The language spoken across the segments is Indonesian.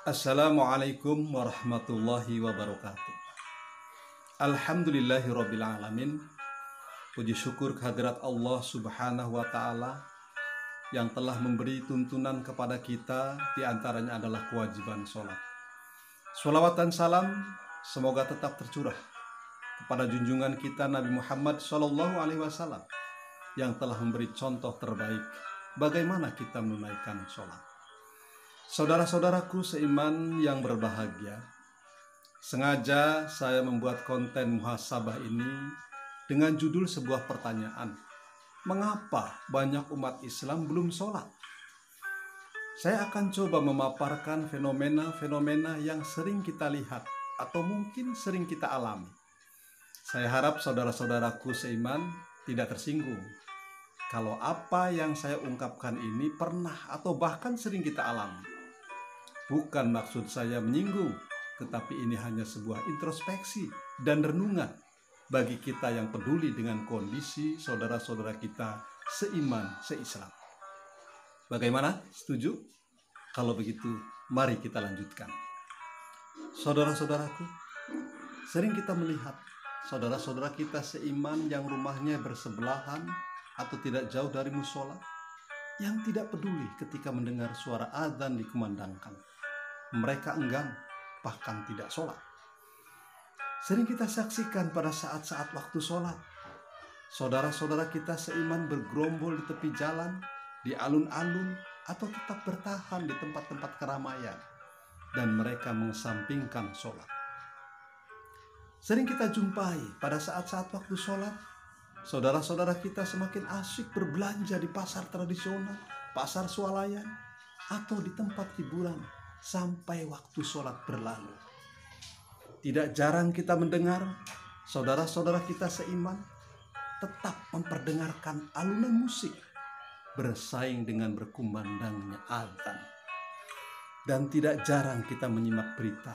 Assalamualaikum warahmatullahi wabarakatuh. Alhamdulillahirabbil alamin. Puji syukur kehadirat Allah Subhanahu wa taala yang telah memberi tuntunan kepada kita, di antaranya adalah kewajiban sholat. Sholawat dan salam semoga tetap tercurah kepada junjungan kita Nabi Muhammad SAW yang telah memberi contoh terbaik bagaimana kita menunaikan sholat. Saudara-saudaraku seiman yang berbahagia, sengaja saya membuat konten muhasabah ini dengan judul sebuah pertanyaan. Mengapa banyak umat Islam belum sholat? Saya akan coba memaparkan fenomena-fenomena yang sering kita lihat atau mungkin sering kita alami. Saya harap saudara-saudaraku seiman tidak tersinggung kalau apa yang saya ungkapkan ini pernah atau bahkan sering kita alami. Bukan maksud saya menyinggung, tetapi ini hanya sebuah introspeksi dan renungan bagi kita yang peduli dengan kondisi saudara-saudara kita seiman, seislam. Bagaimana? Setuju? Kalau begitu, mari kita lanjutkan. Saudara-saudaraku, sering kita melihat saudara-saudara kita seiman yang rumahnya bersebelahan atau tidak jauh dari musola, yang tidak peduli ketika mendengar suara azan dikumandangkan. Mereka enggan, bahkan tidak sholat. Sering kita saksikan pada saat-saat waktu sholat, saudara-saudara kita seiman bergerombol di tepi jalan, di alun-alun, atau tetap bertahan di tempat-tempat keramaian, dan mereka mengesampingkan sholat. Sering kita jumpai pada saat-saat waktu sholat, saudara-saudara kita semakin asyik berbelanja di pasar tradisional, pasar swalayan, atau di tempat hiburan sampai waktu sholat berlalu. Tidak jarang kita mendengar saudara-saudara kita seiman tetap memperdengarkan alunan musik bersaing dengan berkumandangnya azan. Dan tidak jarang kita menyimak berita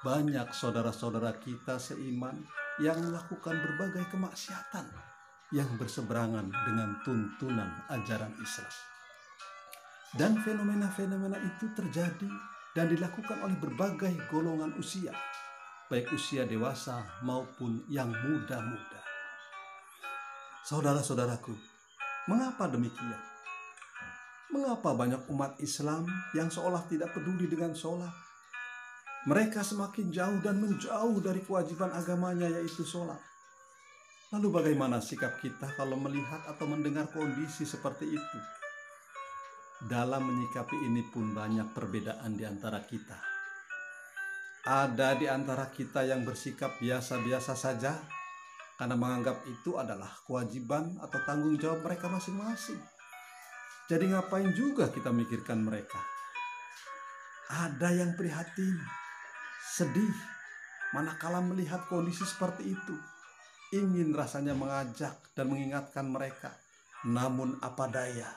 banyak saudara-saudara kita seiman yang melakukan berbagai kemaksiatan yang berseberangan dengan tuntunan ajaran Islam. Dan fenomena-fenomena itu terjadi dan dilakukan oleh berbagai golongan usia, baik usia dewasa maupun yang muda-muda. Saudara-saudaraku, mengapa demikian? Mengapa banyak umat Islam yang seolah tidak peduli dengan sholat? Mereka semakin jauh dan menjauh dari kewajiban agamanya, yaitu sholat. Lalu bagaimana sikap kita kalau melihat atau mendengar kondisi seperti itu? Dalam menyikapi ini pun banyak perbedaan di antara kita. Ada di antara kita yang bersikap biasa-biasa saja karena menganggap itu adalah kewajiban atau tanggung jawab mereka masing-masing. Jadi ngapain juga kita mikirkan mereka? Ada yang prihatin, sedih, manakala melihat kondisi seperti itu. Ingin rasanya mengajak dan mengingatkan mereka, namun apa daya,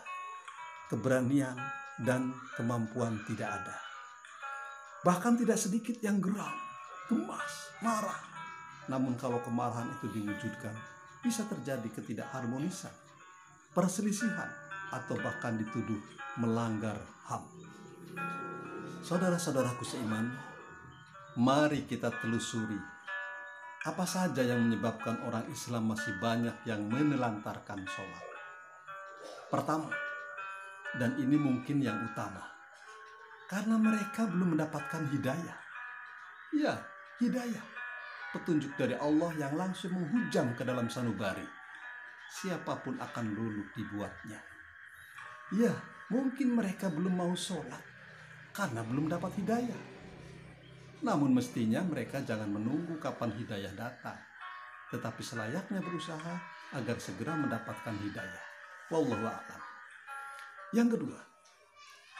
keberanian dan kemampuan tidak ada. Bahkan tidak sedikit yang geram, gemas, marah. Namun kalau kemarahan itu diwujudkan, bisa terjadi ketidakharmonisan, perselisihan, atau bahkan dituduh melanggar HAM. Saudara-saudaraku seiman, mari kita telusuri apa saja yang menyebabkan orang Islam masih banyak yang menelantarkan sholat. Pertama, dan ini mungkin yang utama, karena mereka belum mendapatkan hidayah. Ya, hidayah, petunjuk dari Allah yang langsung menghujam ke dalam sanubari. Siapapun akan luluh dibuatnya. Ya, mungkin mereka belum mau sholat karena belum dapat hidayah. Namun mestinya mereka jangan menunggu kapan hidayah datang, tetapi selayaknya berusaha agar segera mendapatkan hidayah. Wallahu a'lam. Yang kedua,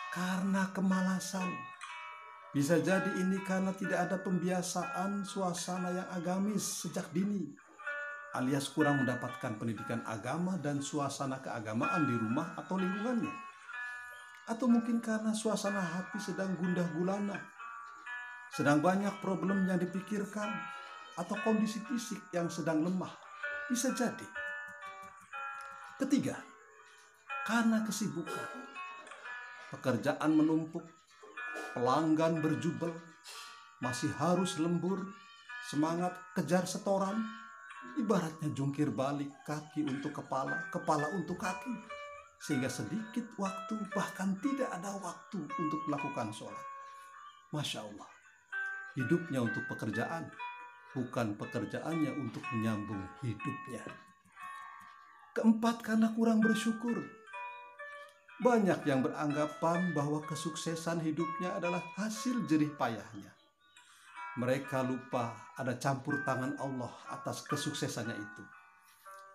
karena kemalasan. Bisa jadi ini karena tidak ada pembiasaan suasana yang agamis sejak dini, alias kurang mendapatkan pendidikan agama dan suasana keagamaan di rumah atau lingkungannya. Atau mungkin karena suasana hati sedang gundah gulana, sedang banyak problem yang dipikirkan, atau kondisi fisik yang sedang lemah. Bisa jadi. Ketiga, karena kesibukan. Pekerjaan menumpuk, pelanggan berjubel, masih harus lembur, semangat kejar setoran, ibaratnya jungkir balik kaki untuk kepala, kepala untuk kaki, sehingga sedikit waktu, bahkan tidak ada waktu untuk melakukan sholat. Masya Allah, hidupnya untuk pekerjaan, bukan pekerjaannya untuk menyambung hidupnya. Keempat, karena kurang bersyukur. Banyak yang beranggapan bahwa kesuksesan hidupnya adalah hasil jerih payahnya. Mereka lupa ada campur tangan Allah atas kesuksesannya itu.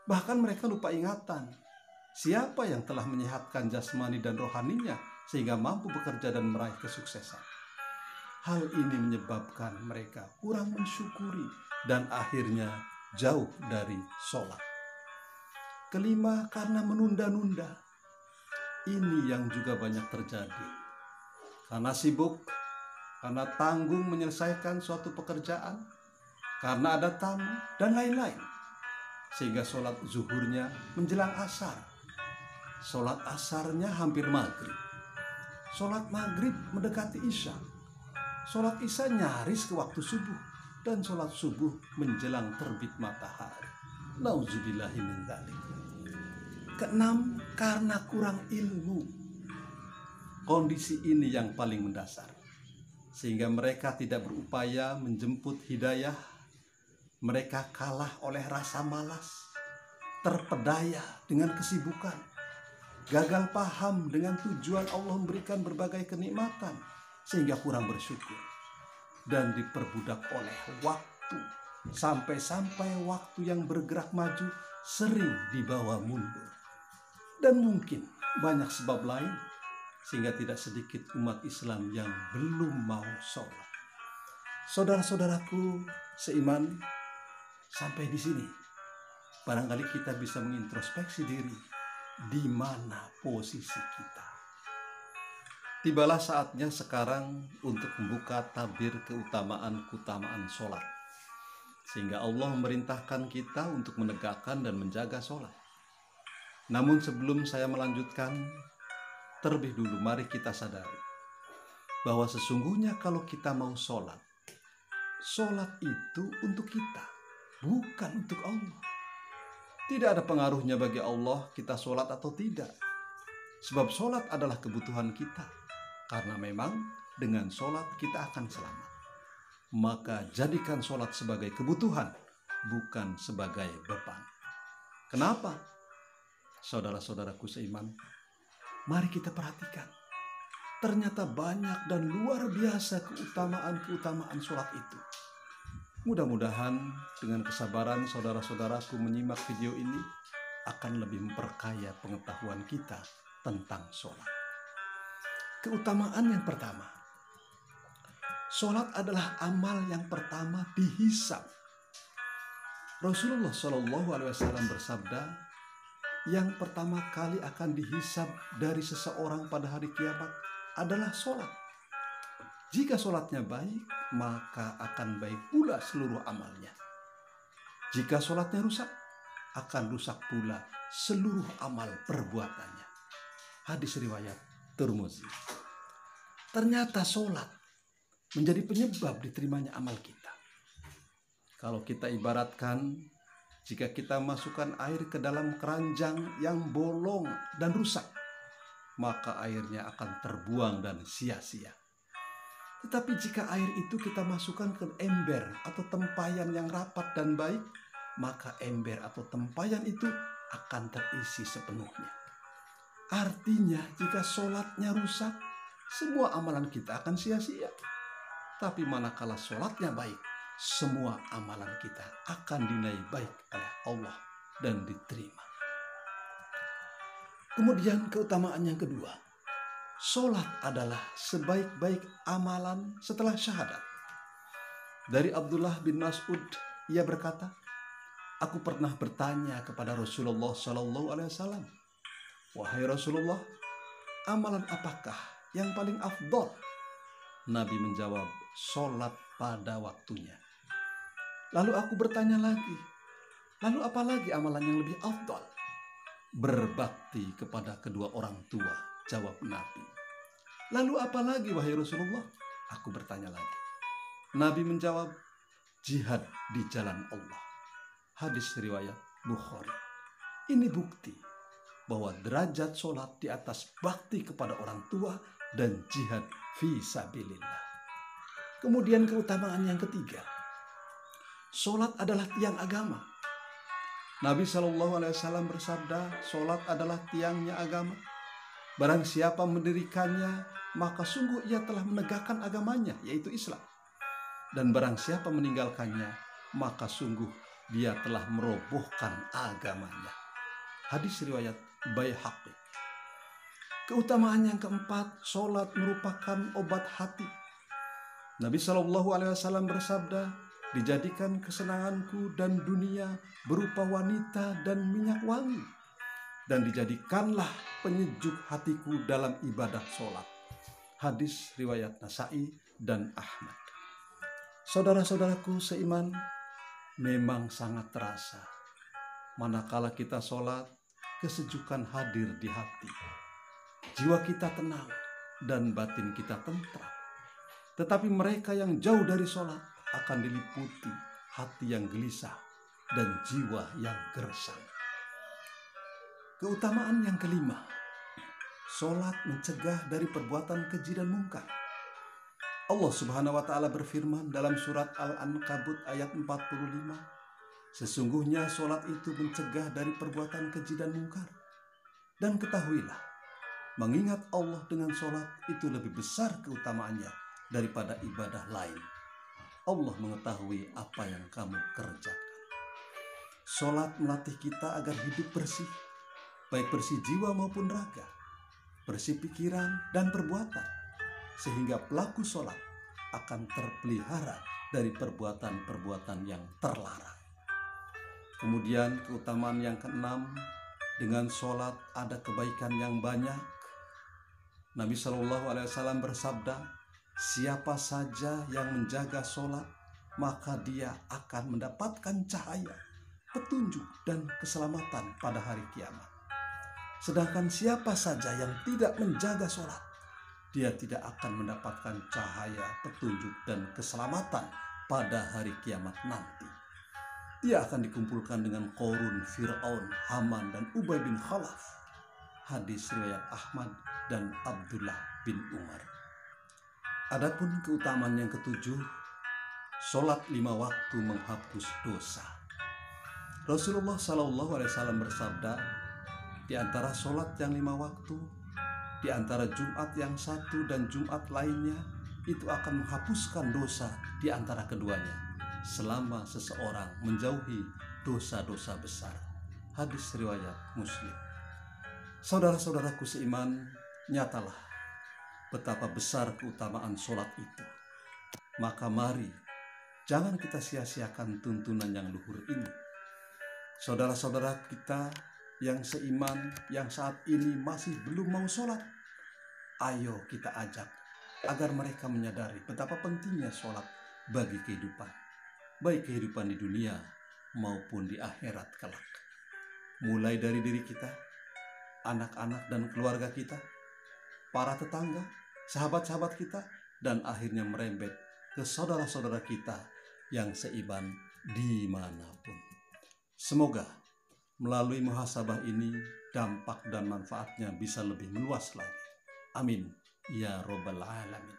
Bahkan mereka lupa ingatan, siapa yang telah menyehatkan jasmani dan rohaninya sehingga mampu bekerja dan meraih kesuksesan. Hal ini menyebabkan mereka kurang mensyukuri dan akhirnya jauh dari sholat. Kelima, karena menunda-nunda. Ini yang juga banyak terjadi. Karena sibuk, karena tanggung menyelesaikan suatu pekerjaan, karena ada tamu, dan lain-lain. Sehingga sholat zuhurnya menjelang asar. Sholat asarnya hampir maghrib. Sholat maghrib mendekati isya. Sholat isya nyaris ke waktu subuh. Dan sholat subuh menjelang terbit matahari. Nauzubillahi min dzalik. Keenam, karena kurang ilmu. Kondisi ini yang paling mendasar, sehingga mereka tidak berupaya menjemput hidayah. Mereka kalah oleh rasa malas, terpedaya dengan kesibukan, gagal paham dengan tujuan Allah memberikan berbagai kenikmatan, sehingga kurang bersyukur, dan diperbudak oleh waktu, sampai-sampai waktu yang bergerak maju sering dibawa mundur. Dan mungkin banyak sebab lain sehingga tidak sedikit umat Islam yang belum mau sholat. Saudara-saudaraku seiman, sampai di sini barangkali kita bisa mengintrospeksi diri, di mana posisi kita. Tibalah saatnya sekarang untuk membuka tabir keutamaan sholat, sehingga Allah memerintahkan kita untuk menegakkan dan menjaga sholat. Namun sebelum saya melanjutkan, terlebih dulu mari kita sadari bahwa sesungguhnya kalau kita mau sholat, sholat itu untuk kita, bukan untuk Allah. Tidak ada pengaruhnya bagi Allah kita sholat atau tidak, sebab sholat adalah kebutuhan kita, karena memang dengan sholat kita akan selamat. Maka jadikan sholat sebagai kebutuhan, bukan sebagai beban. Kenapa? Saudara-saudaraku seiman, mari kita perhatikan. Ternyata banyak dan luar biasa keutamaan sholat itu. Mudah-mudahan dengan kesabaran saudara-saudaraku menyimak video ini akan lebih memperkaya pengetahuan kita tentang sholat. Keutamaan yang pertama, sholat adalah amal yang pertama dihisab. Rasulullah SAW bersabda, yang pertama kali akan dihisab dari seseorang pada hari kiamat adalah sholat. Jika sholatnya baik, maka akan baik pula seluruh amalnya. Jika sholatnya rusak, akan rusak pula seluruh amal perbuatannya. Hadis riwayat Tirmidzi. Ternyata sholat menjadi penyebab diterimanya amal kita. Kalau kita ibaratkan, jika kita masukkan air ke dalam keranjang yang bolong dan rusak, maka airnya akan terbuang dan sia-sia. Tetapi jika air itu kita masukkan ke ember atau tempayan yang rapat dan baik, maka ember atau tempayan itu akan terisi sepenuhnya. Artinya jika sholatnya rusak, semua amalan kita akan sia-sia. Tapi manakala sholatnya baik, semua amalan kita akan dinilai baik oleh Allah dan diterima. Kemudian keutamaan yang kedua, sholat adalah sebaik-baik amalan setelah syahadat. Dari Abdullah bin Mas'ud, ia berkata, aku pernah bertanya kepada Rasulullah SAW, wahai Rasulullah, amalan apakah yang paling afdol? Nabi menjawab, sholat pada waktunya. Lalu aku bertanya lagi, lalu apa lagi amalan yang lebih afdal? Berbakti kepada kedua orang tua, jawab Nabi. Lalu apa lagi wahai Rasulullah? Aku bertanya lagi. Nabi menjawab, jihad di jalan Allah. Hadis riwayat Bukhari. Ini bukti bahwa derajat sholat di atas bakti kepada orang tua dan jihad fi sabilillah. Kemudian keutamaan yang ketiga, sholat adalah tiang agama. Nabi SAW bersabda, sholat adalah tiangnya agama. Barang siapa mendirikannya, maka sungguh ia telah menegakkan agamanya, yaitu Islam. Dan barang siapa meninggalkannya, maka sungguh dia telah merobohkan agamanya. Hadis riwayat Baihaqi. Keutamaan yang keempat, sholat merupakan obat hati. Nabi SAW bersabda, dijadikan kesenanganku dan dunia berupa wanita dan minyak wangi, dan dijadikanlah penyejuk hatiku dalam ibadah sholat. Hadis riwayat Nasai dan Ahmad. Saudara-saudaraku seiman, memang sangat terasa manakala kita sholat, kesejukan hadir di hati. Jiwa kita tenang dan batin kita tentram. Tetapi mereka yang jauh dari sholat akan diliputi hati yang gelisah dan jiwa yang gersang. Keutamaan yang kelima, sholat mencegah dari perbuatan keji dan mungkar. Allah Subhanahu wa Ta'ala berfirman dalam surat Al-Ankabut ayat 45, sesungguhnya sholat itu mencegah dari perbuatan keji dan mungkar. Dan ketahuilah, mengingat Allah dengan sholat itu lebih besar keutamaannya daripada ibadah lain. Allah mengetahui apa yang kamu kerjakan. Sholat melatih kita agar hidup bersih, baik bersih jiwa maupun raga, bersih pikiran dan perbuatan, sehingga pelaku sholat akan terpelihara dari perbuatan-perbuatan yang terlarang. Kemudian keutamaan yang keenam, dengan sholat ada kebaikan yang banyak. Nabi SAW bersabda, siapa saja yang menjaga sholat, maka dia akan mendapatkan cahaya, petunjuk, dan keselamatan pada hari kiamat. Sedangkan siapa saja yang tidak menjaga sholat, dia tidak akan mendapatkan cahaya, petunjuk, dan keselamatan pada hari kiamat nanti. Dia akan dikumpulkan dengan Qarun, Fir'aun, Haman, dan Ubay bin Khalaf. Hadis riwayat Ahmad dan Abdullah bin Umar. Adapun keutamaan yang ketujuh, sholat 5 waktu menghapus dosa. Rasulullah SAW bersabda, di antara sholat yang 5 waktu, di antara Jumat yang satu dan Jumat lainnya, itu akan menghapuskan dosa di antara keduanya, selama seseorang menjauhi dosa-dosa besar. Hadis riwayat Muslim. Saudara-saudaraku seiman, nyatalah betapa besar keutamaan sholat itu. Maka mari, jangan kita sia-siakan tuntunan yang luhur ini. Saudara-saudara kita yang seiman, yang saat ini masih belum mau sholat, ayo kita ajak agar mereka menyadari betapa pentingnya sholat bagi kehidupan, baik kehidupan di dunia maupun di akhirat kelak. Mulai dari diri kita, anak-anak dan keluarga kita, para tetangga, sahabat-sahabat kita, dan akhirnya merembet ke saudara-saudara kita yang seiman dimanapun. Semoga melalui muhasabah ini dampak dan manfaatnya bisa lebih meluas lagi. Amin ya rabbal alamin.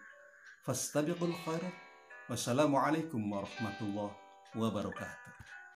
Fastabiqul khairat. Wassalamualaikum warahmatullahi wabarakatuh.